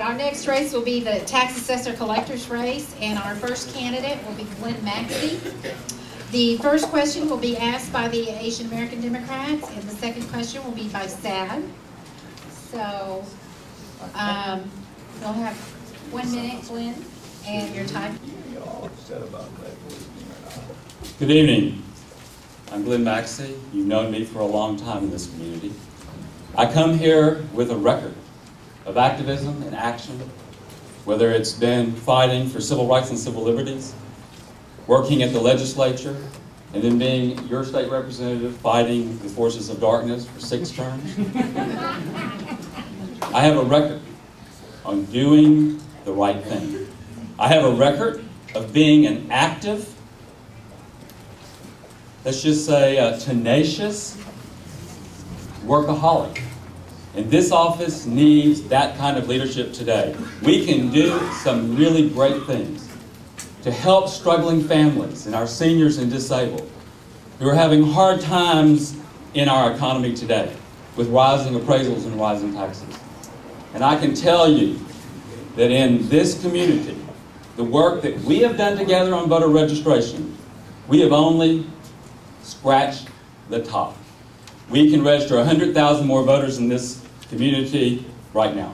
our next race will be the Tax Assessor-Collector's race, and our first candidate will be Glen Maxey. The first question will be asked by the Asian American Democrats, and the second question will be by SAD. So, you'll have 1 minute, Glen, and your time. Good evening. I'm Glen Maxey. You've known me for a long time in this community. I come here with a record of activism and action, whether it's been fighting for civil rights and civil liberties, working at the legislature, and then being your state representative fighting the forces of darkness for 6 terms. I have a record on doing the right thing. I have a record of being an active, let's just say a tenacious workaholic. And this office needs that kind of leadership today. We can do some really great things to help struggling families and our seniors and disabled who are having hard times in our economy today with rising appraisals and rising taxes. And I can tell you that in this community, the work that we have done together on voter registration, we have only scratched the top. We can register 100,000 more voters in this community right now.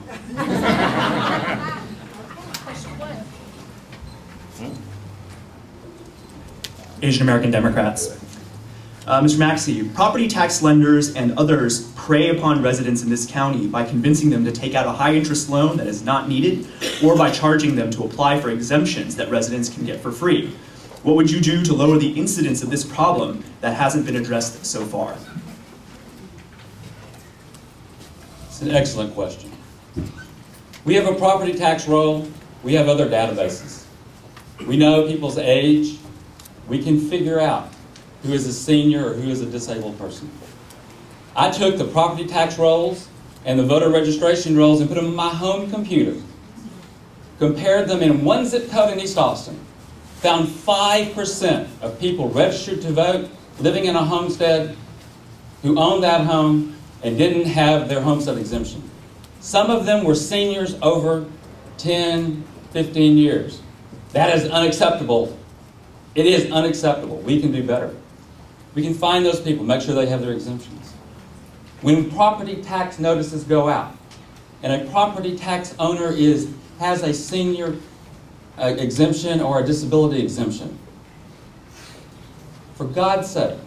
Asian American Democrats. Mr. Maxey, property tax lenders and others prey upon residents in this county by convincing them to take out a high-interest loan that is not needed, or by charging them to apply for exemptions that residents can get for free. What would you do to lower the incidence of this problem that hasn't been addressed so far? It's an excellent question. We have a property tax roll. We have other databases. We know people's age. We can figure out who is a senior or who is a disabled person. I took the property tax rolls and the voter registration rolls and put them in my home computer, compared them in one zip code in East Austin, found 5% of people registered to vote living in a homestead who owned that home and didn't have their homestead exemption. Some of them were seniors over 10, 15 years. That is unacceptable. It is unacceptable. We can do better. We can find those people, make sure they have their exemptions. When property tax notices go out, and a property tax owner has a senior exemption or a disability exemption, for God's sake,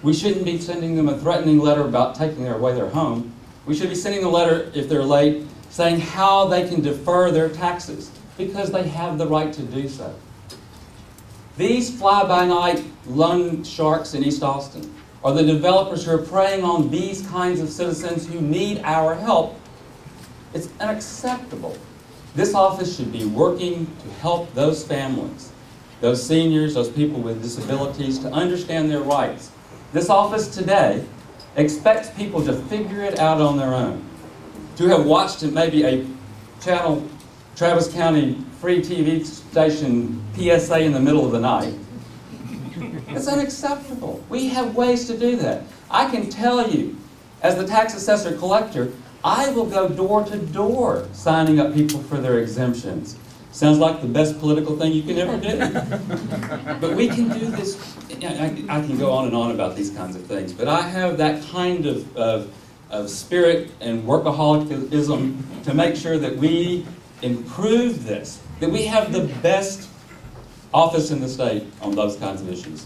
we shouldn't be sending them a threatening letter about taking away their home. We should be sending a letter, if they're late, saying how they can defer their taxes, because they have the right to do so. These fly-by-night loan sharks in East Austin are the developers who are preying on these kinds of citizens who need our help. It's unacceptable. This office should be working to help those families, those seniors, those people with disabilities to understand their rights. This office today expects people to figure it out on their own, to have watched maybe a channel, Travis County free TV station PSA in the middle of the night. It's unacceptable. We have ways to do that. I can tell you, as the tax assessor collector, I will go door to door signing up people for their exemptions. Sounds like the best political thing you can ever do. But we can do this. I can go on and on about these kinds of things, but I have that kind of spirit and workaholism to make sure that we improve this, that we have the best office in the state on those kinds of issues.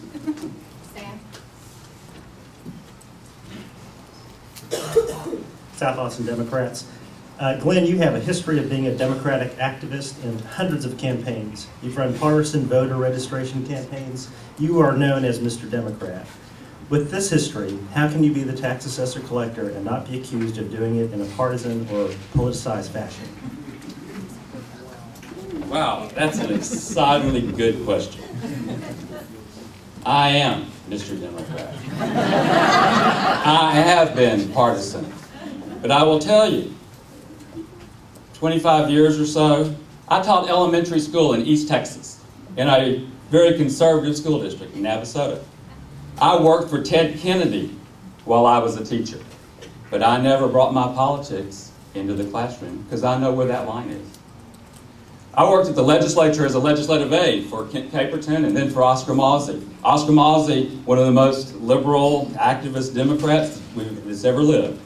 South Austin Democrats. Glen, you have a history of being a Democratic activist in hundreds of campaigns. You've run partisan voter registration campaigns. You are known as Mr. Democrat. With this history, how can you be the tax assessor collector and not be accused of doing it in a partisan or politicized fashion? Wow, that's an excitingly good question. I am Mr. Democrat. I have been partisan. But I will tell you, 25 years or so, I taught elementary school in East Texas, in a very conservative school district in Navasota. I worked for Ted Kennedy while I was a teacher, but I never brought my politics into the classroom because I know where that line is. I worked at the legislature as a legislative aide for Kent Caperton and then for Oscar Mawsey. Oscar Mawsey, one of the most liberal, activist Democrats that's ever lived.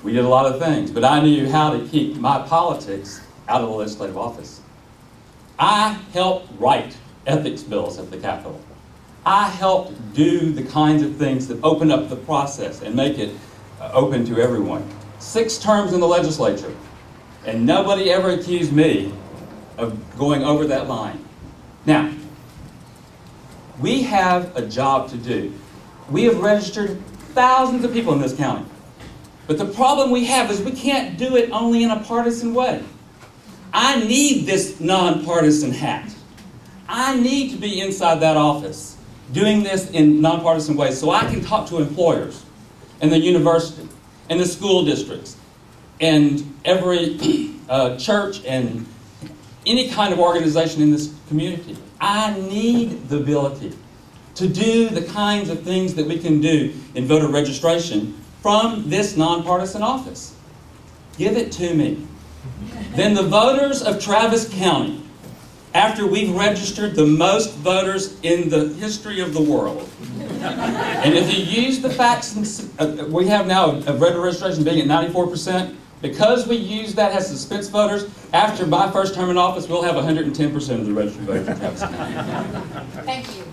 We did a lot of things, but I knew how to keep my politics out of the legislative office. I helped write ethics bills at the Capitol. I helped do the kinds of things that open up the process and make it open to everyone. 6 terms in the legislature, and nobody ever accused me of going over that line. Now, we have a job to do. We have registered thousands of people in this county. But the problem we have is we can't do it only in a partisan way. I need this nonpartisan hat. I need to be inside that office doing this in nonpartisan ways so I can talk to employers and the university and the school districts and every church and any kind of organization in this community. I need the ability to do the kinds of things that we can do in voter registration from this nonpartisan office. Give it to me. Then the voters of Travis County, after we've registered the most voters in the history of the world, and if you use the facts, we have now a voter registration being at 94%, because we use that as suspense voters, after my first term in office, we'll have 110% of the registered voters in Travis County. Thank you.